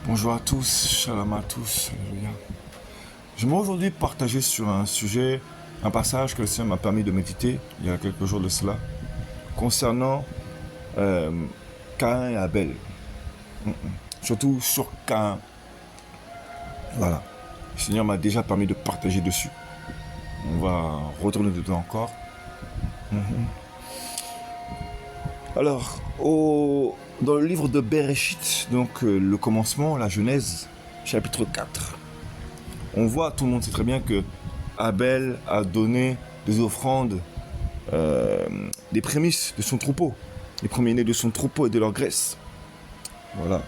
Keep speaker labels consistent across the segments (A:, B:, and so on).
A: Bonjour à tous, shalom à tous, alléluia. J'aimerais aujourd'hui partager sur un sujet, un passage que le Seigneur m'a permis de méditer il y a quelques jours de cela, concernant Caïn et Abel. Surtout sur Caïn. Voilà. Le Seigneur m'a déjà permis de partager dessus. On va retourner dedans encore. Alors, dans le livre de Bereshit, donc le commencement, la Genèse, chapitre 4, on voit, tout le monde sait très bien que Abel a donné des offrandes, des prémices de son troupeau, les premiers-nés de son troupeau et de leur graisse. Voilà.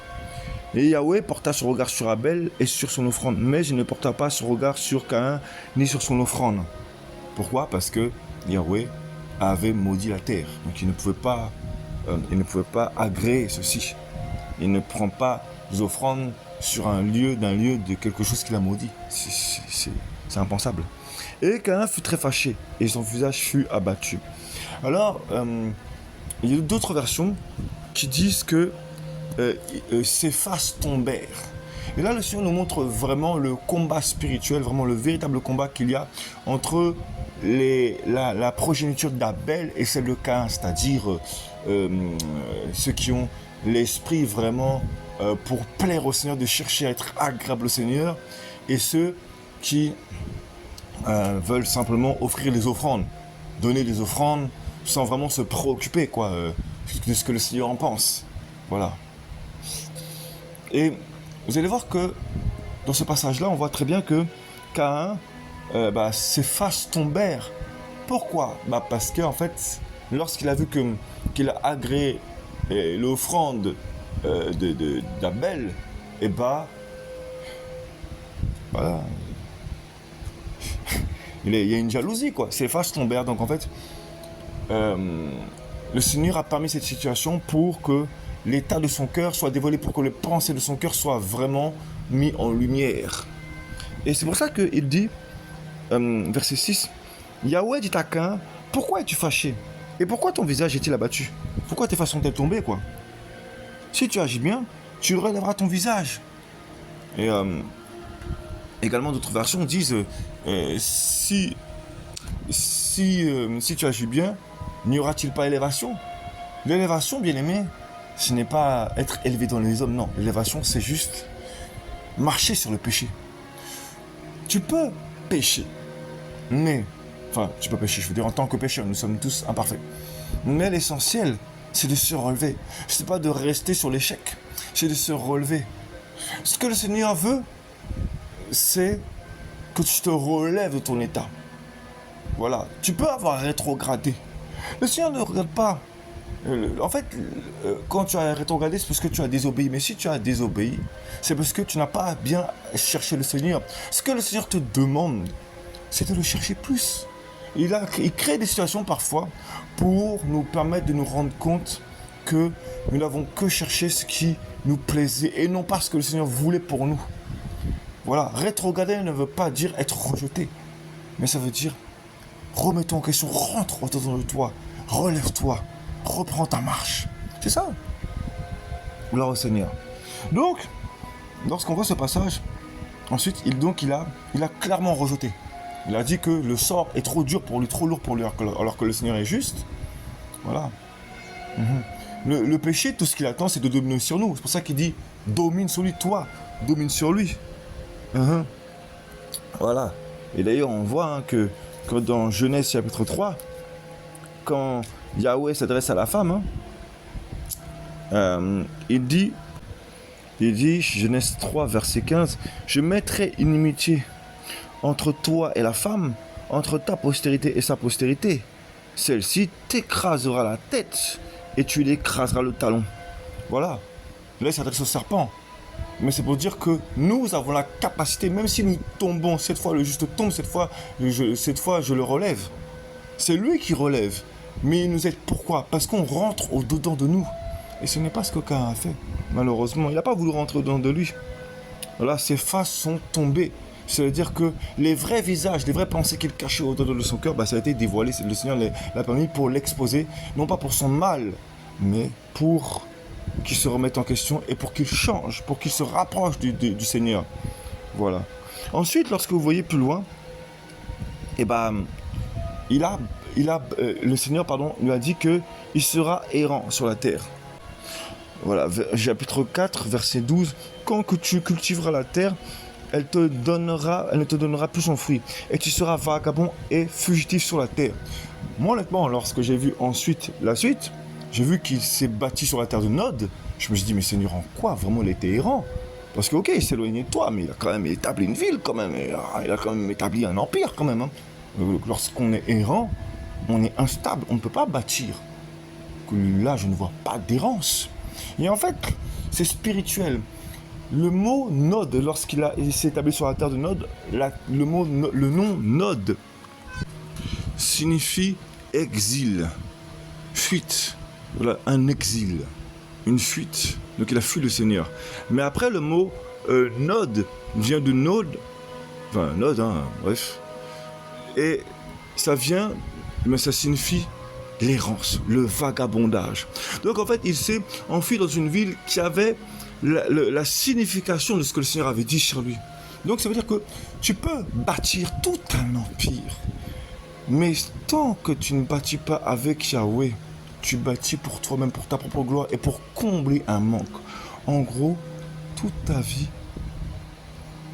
A: Et Yahweh porta son regard sur Abel et sur son offrande, mais il ne porta pas son regard sur Caïn ni sur son offrande. Pourquoi? Parce que Yahweh avait maudit la terre, donc il ne pouvait pas agréer ceci. Il ne prend pas des offrandes sur un lieu de quelque chose qu'il a maudit. C'est impensable. Et Caïn fut très fâché et son visage fut abattu. Alors, il y a d'autres versions qui disent que ses faces tombèrent. Et là, le Seigneur nous montre vraiment le combat spirituel, vraiment le véritable combat qu'il y a entre la progéniture d'Abel et celle de Caïn, c'est-à-dire ceux qui ont l'esprit vraiment pour plaire au Seigneur, de chercher à être agréable au Seigneur, et ceux qui veulent simplement offrir des offrandes, donner des offrandes sans vraiment se préoccuper de ce que le Seigneur en pense. Voilà. Et vous allez voir que dans ce passage-là, on voit très bien que Caïn, ses faces tombèrent. Pourquoi? Parce qu'en fait, lorsqu'il a vu qu'il a agréé l'offrande d'Abel, voilà. Il y a une jalousie, quoi. Ses faces tombèrent. Donc en fait, le Seigneur a permis cette situation pour que l'état de son cœur soit dévoilé, pour que les pensées de son cœur soient vraiment mis en lumière. Et c'est pour ça qu'il dit, verset 6, Yahweh dit à Caïn, pourquoi es-tu fâché? Et pourquoi ton visage est-il abattu? Pourquoi tes faces sont-elles tombées, quoi? Si tu agis bien, tu relèveras ton visage. Et également d'autres versions disent, si tu agis bien, n'y aura-t-il pas élévation? L'élévation, bien aimé, ce n'est pas être élevé dans les hommes, non. L'élévation, c'est juste marcher sur le péché. Tu peux pécher, tu peux pécher, je veux dire, en tant que pécheur, nous sommes tous imparfaits. Mais l'essentiel, c'est de se relever. C'est pas de rester sur l'échec, c'est de se relever. Ce que le Seigneur veut, c'est que tu te relèves de ton état. Voilà, tu peux avoir rétrogradé. Le Seigneur ne regarde pas. En fait, quand tu as rétrogradé, c'est parce que tu as désobéi. Mais si tu as désobéi, c'est parce que tu n'as pas bien cherché le Seigneur. Ce que le Seigneur te demande, c'est de le chercher plus. Il crée des situations parfois pour nous permettre de nous rendre compte que nous n'avons que cherché ce qui nous plaisait et non pas ce que le Seigneur voulait pour nous. Voilà, rétrograder ne veut pas dire être rejeté, mais ça veut dire remets-toi en question, rentre autour de toi, relève-toi, reprends ta marche. C'est ça. Gloire au Seigneur. Donc, lorsqu'on voit ce passage, ensuite, il a clairement rejeté. Il a dit que le sort est trop dur pour lui, trop lourd pour lui, alors que le Seigneur est juste. Voilà. Le péché, tout ce qu'il attend, c'est de dominer sur nous. C'est pour ça qu'il dit, domine sur lui, toi, domine sur lui. Voilà. Et d'ailleurs, on voit que dans Genèse chapitre 3, quand Yahweh s'adresse à la femme, il dit, Genèse 3, verset 15, « Je mettrai une inimitié entre toi et la femme, entre ta postérité et sa postérité. Celle-ci t'écrasera la tête et tu l'écraseras le talon. » Voilà. Là, il s'adresse au serpent. Mais c'est pour dire que nous avons la capacité, même si nous tombons, cette fois le juste tombe, cette fois je le relève. C'est lui qui relève. Mais il nous aide pourquoi? Parce qu'on rentre au-dedans de nous. Et ce n'est pas ce que Caïn a fait. Malheureusement, il n'a pas voulu rentrer au-dedans de lui. Là, ses faces sont tombées. C'est-à-dire que les vrais visages, les vraies pensées qu'il cachait au-dedans de son cœur, ça a été dévoilé. Le Seigneur l'a permis pour l'exposer, non pas pour son mal, mais pour qu'il se remette en question et pour qu'il change, pour qu'il se rapproche du Seigneur. Voilà. Ensuite, lorsque vous voyez plus loin, eh ben, le Seigneur lui a dit qu'il sera errant sur la terre. Voilà, chapitre 4, verset 12. Quand que tu cultiveras la terre, elle ne te donnera plus son fruit. Et tu seras vagabond et fugitif sur la terre. Moi, honnêtement, lorsque j'ai vu ensuite la suite, j'ai vu qu'il s'est bâti sur la terre de Nod. Je me suis dit, mais Seigneur, en quoi vraiment il était errant? Parce que, ok, il s'est éloigné de toi, mais il a quand même établi une ville, quand même. Il a quand même établi un empire, quand même. Hein. Lorsqu'on est errant, on est instable, on ne peut pas bâtir. Là, je ne vois pas d'errance. Et en fait, c'est spirituel. Le mot Nod, lorsqu'il s'est établi sur la terre de Nod, le nom Nod signifie exil, fuite. Voilà, un exil, une fuite. Donc il a fui le Seigneur. Mais après, le mot Nod vient de Nod, enfin Nod, hein, bref. Et ça signifie l'errance, le vagabondage. Donc en fait, il s'est enfui dans une ville qui avait la signification de ce que le Seigneur avait dit sur lui. Donc ça veut dire que tu peux bâtir tout un empire, mais tant que tu ne bâtis pas avec Yahweh, tu bâtis pour toi-même, pour ta propre gloire et pour combler un manque. En gros, toute ta vie,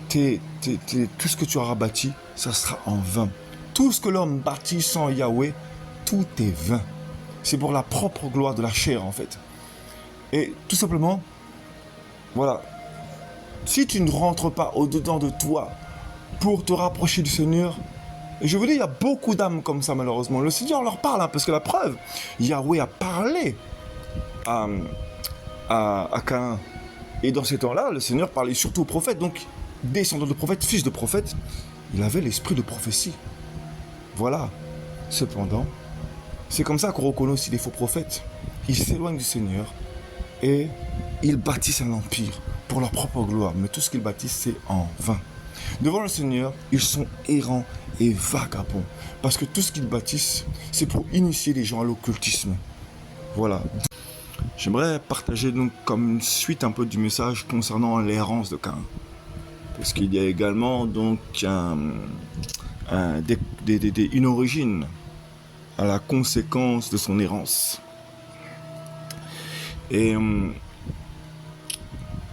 A: tout ce que tu auras bâti, ça sera en vain. Tout ce que l'homme bâtit sans Yahweh, tout est vain. C'est pour la propre gloire de la chair, en fait. Et tout simplement, voilà. Si tu ne rentres pas au-dedans de toi pour te rapprocher du Seigneur, et je vous dis, il y a beaucoup d'âmes comme ça, malheureusement. Le Seigneur leur parle, hein, parce que la preuve, Yahweh a parlé à Caïn. Et dans ces temps-là, le Seigneur parlait surtout aux prophètes. Donc, descendant de prophète, fils de prophète, il avait l'esprit de prophétie. Voilà. Cependant, c'est comme ça qu'on reconnaît aussi les faux prophètes. Ils s'éloignent du Seigneur et ils bâtissent un empire pour leur propre gloire. Mais tout ce qu'ils bâtissent, c'est en vain. Devant le Seigneur, ils sont errants et vagabonds. Parce que tout ce qu'ils bâtissent, c'est pour initier les gens à l'occultisme. Voilà. J'aimerais partager donc comme une suite un peu du message concernant l'errance de Caïn. Parce qu'il y a également donc une origine à la conséquence de son errance. Et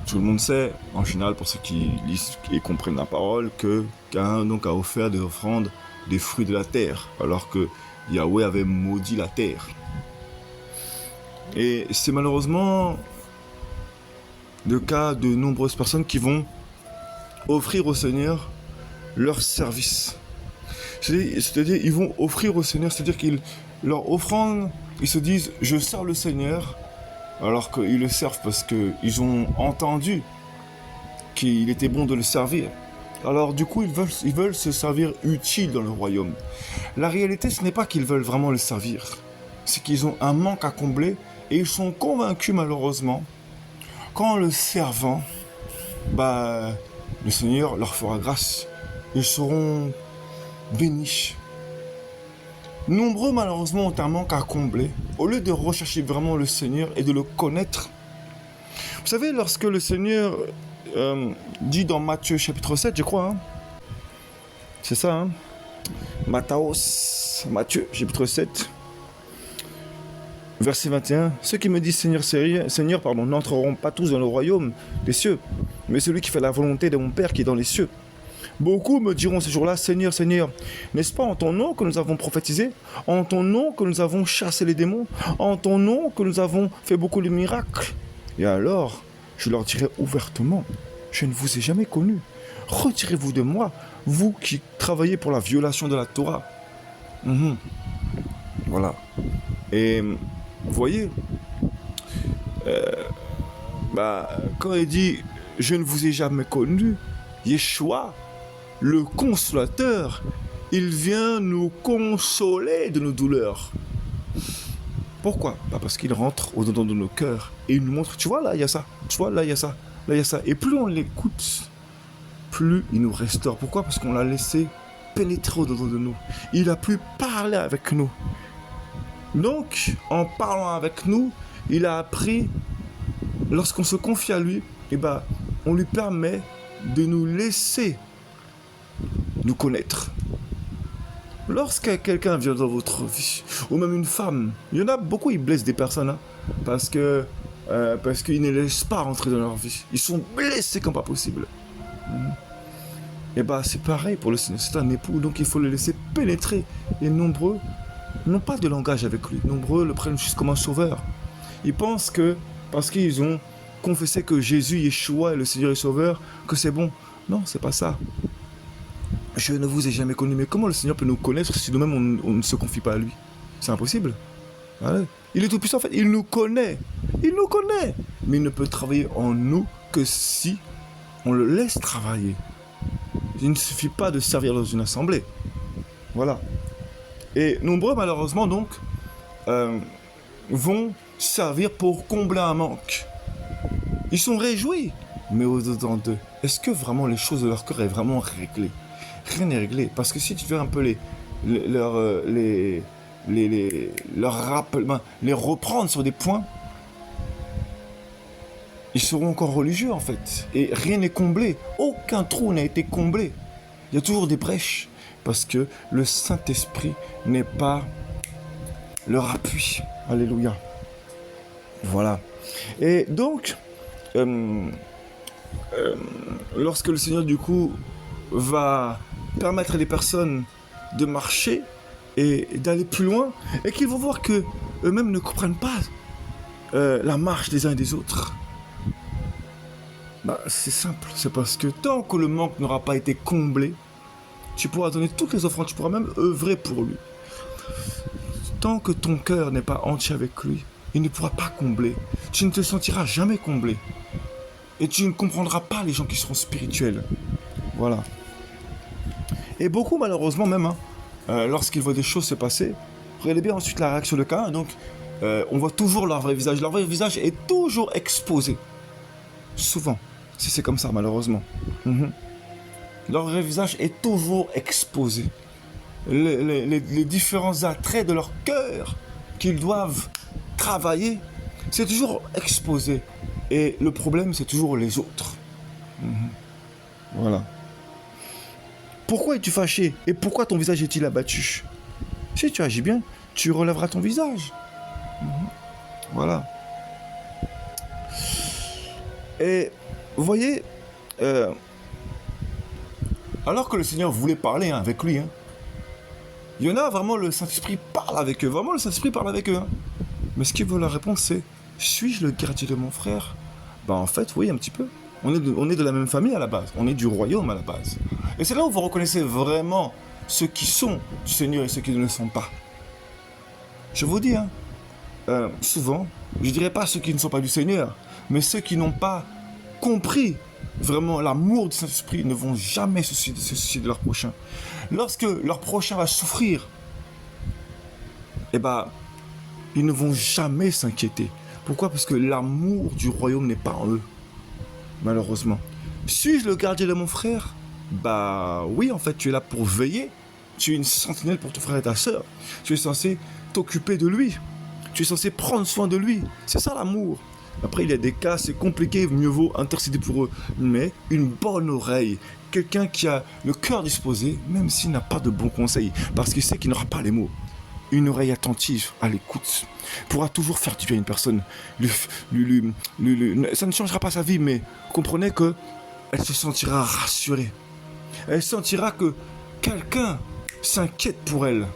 A: tout le monde sait, en général, pour ceux qui lisent et comprennent la parole, que Caïn donc a offert des offrandes des fruits de la terre, alors que Yahweh avait maudit la terre. Et c'est malheureusement le cas de nombreuses personnes qui vont offrir au Seigneur leur service. C'est-à-dire, ils vont offrir au Seigneur, c'est-à-dire qu'ils leur offrande, ils se disent, je sers le Seigneur, alors qu'ils le servent parce qu'ils ont entendu qu'il était bon de le servir. Alors du coup, ils veulent se servir utile dans le royaume. La réalité, ce n'est pas qu'ils veulent vraiment le servir, c'est qu'ils ont un manque à combler et ils sont convaincus malheureusement qu'en le servant, le Seigneur leur fera grâce. Ils seront bénis. Nombreux malheureusement ont un manque à combler. Au lieu de rechercher vraiment le Seigneur et de le connaître. Vous savez, lorsque le Seigneur dit dans Matthieu chapitre 7, je crois, hein, c'est ça, hein, Matthieu chapitre 7, verset 21, ceux qui me disent Seigneur, n'entreront pas tous dans le royaume des cieux, mais celui qui fait la volonté de mon Père qui est dans les cieux. Beaucoup me diront ce jour-là, Seigneur, Seigneur, n'est-ce pas en ton nom que nous avons prophétisé, en ton nom que nous avons chassé les démons, en ton nom que nous avons fait beaucoup de miracles? Et alors, je leur dirai ouvertement, je ne vous ai jamais connu. Retirez-vous de moi, vous qui travaillez pour la violation de la Torah. Voilà. Et vous voyez, quand il dit, je ne vous ai jamais connu, Yeshua, le consolateur, il vient nous consoler de nos douleurs. Pourquoi? Parce qu'il rentre au-dedans de nos cœurs et il nous montre, tu vois là il y a ça, tu vois là il y a ça, là il y a ça. Et plus on l'écoute, plus il nous restaure. Pourquoi? Parce qu'on l'a laissé pénétrer au-dedans de nous. Il a pu parler avec nous. Donc, en parlant avec nous, il a appris lorsqu'on se confie à lui, eh ben, on lui permet de nous laisser nous connaître. Lorsque quelqu'un vient dans votre vie, ou même une femme, il y en a beaucoup, ils blessent des personnes, hein, parce qu'ils ne laissent pas rentrer dans leur vie. Ils sont blessés comme pas possible. Et bah c'est pareil pour le Seigneur, c'est un époux, donc il faut le laisser pénétrer. Et nombreux n'ont pas de langage avec lui, nombreux le prennent juste comme un sauveur. Ils pensent que, parce qu'ils ont confessé que Jésus, Yeshua est le Seigneur et Sauveur, que c'est bon. Non, c'est pas ça. Je ne vous ai jamais connu, mais comment le Seigneur peut nous connaître si nous-mêmes on ne se confie pas à lui? C'est impossible. Ouais. Il est tout puissant en fait, il nous connaît, mais il ne peut travailler en nous que si on le laisse travailler. Il ne suffit pas de servir dans une assemblée. Voilà. Et nombreux malheureusement donc vont servir pour combler un manque. Ils sont réjouis, mais au-dedans d'eux, est-ce que vraiment les choses de leur cœur est vraiment réglées? Rien n'est réglé, parce que si tu veux un peu les reprendre sur des points, ils seront encore religieux en fait, et rien n'est comblé, aucun trou n'a été comblé. Il y a toujours des brèches, parce que le Saint-Esprit n'est pas leur appui. Alléluia. Voilà. Et donc, lorsque le Seigneur du coup va permettre à des personnes de marcher et d'aller plus loin, et qu'ils vont voir que eux-mêmes ne comprennent pas la marche des uns et des autres. Bah, c'est simple, c'est parce que tant que le manque n'aura pas été comblé, tu pourras donner toutes les offrandes, tu pourras même œuvrer pour lui. Tant que ton cœur n'est pas entier avec lui, il ne pourra pas combler. Tu ne te sentiras jamais comblé. Et tu ne comprendras pas les gens qui seront spirituels. Voilà. Et beaucoup, malheureusement même, lorsqu'ils voient des choses se passer, regardez bien ensuite la réaction de Caïn. Donc, on voit toujours leur vrai visage. Leur vrai visage est toujours exposé. Souvent. Si c'est comme ça, malheureusement. Leur vrai visage est toujours exposé. Les différents attraits de leur cœur qu'ils doivent travailler, c'est toujours exposé. Et le problème, c'est toujours les autres. Voilà. Pourquoi es-tu fâché? Et pourquoi ton visage est-il abattu? Si tu agis bien, tu relèveras ton visage. Voilà. Et vous voyez, alors que le Seigneur voulait parler avec lui, il y en a vraiment, le Saint-Esprit parle avec eux. Vraiment, le Saint-Esprit parle avec eux. Mais ce qu'il veut leur répondre, c'est: suis-je le gardien de mon frère? Ben en fait, oui, un petit peu. On est de la même famille à la base. On est du royaume à la base. Et c'est là où vous reconnaissez vraiment ceux qui sont du Seigneur et ceux qui ne le sont pas. Je vous dis, souvent, je dirais pas ceux qui ne sont pas du Seigneur, mais ceux qui n'ont pas compris vraiment l'amour du Saint-Esprit ne vont jamais se soucier de leur prochain. Lorsque leur prochain va souffrir, eh ben, ils ne vont jamais s'inquiéter. Pourquoi? Parce que l'amour du royaume n'est pas en eux, malheureusement. Suis-je le gardien de mon frère? Bah oui, en fait, tu es là pour veiller. Tu es une sentinelle pour ton frère et ta sœur. Tu es censé t'occuper de lui. Tu es censé prendre soin de lui. C'est ça l'amour. Après, il y a des cas, c'est compliqué, mieux vaut intercéder pour eux. Mais une bonne oreille, quelqu'un qui a le cœur disposé, même s'il n'a pas de bons conseils, parce qu'il sait qu'il n'aura pas les mots. Une oreille attentive à l'écoute pourra toujours faire du bien à une personne. Ça ne changera pas sa vie, mais comprenez que elle se sentira rassurée. Elle sentira que quelqu'un s'inquiète pour elle.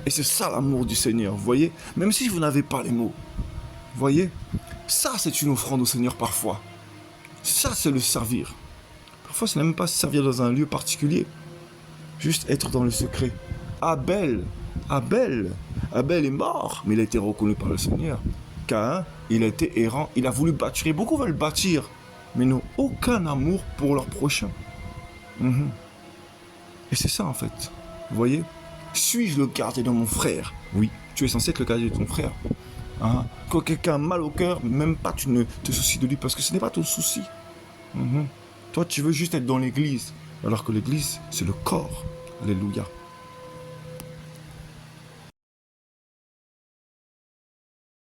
A: Et c'est ça l'amour du Seigneur, vous voyez? Même si vous n'avez pas les mots. Vous voyez? Ça, c'est une offrande au Seigneur parfois. Ça, c'est le servir. Parfois, ce n'est même pas se servir dans un lieu particulier. Juste être dans le secret. Abel est mort, mais il a été reconnu par le Seigneur. Caïn, il a été errant, il a voulu bâtir. Et beaucoup veulent bâtir, mais n'ont aucun amour pour leur prochain. Et c'est ça en fait. Vous voyez? Suis-je le gardien de mon frère? Oui, tu es censé être le gardien de ton frère. Quand quelqu'un a mal au cœur, même pas tu ne te soucies de lui parce que ce n'est pas ton souci. Toi, tu veux juste être dans l'église, alors que l'église, c'est le corps. Alléluia.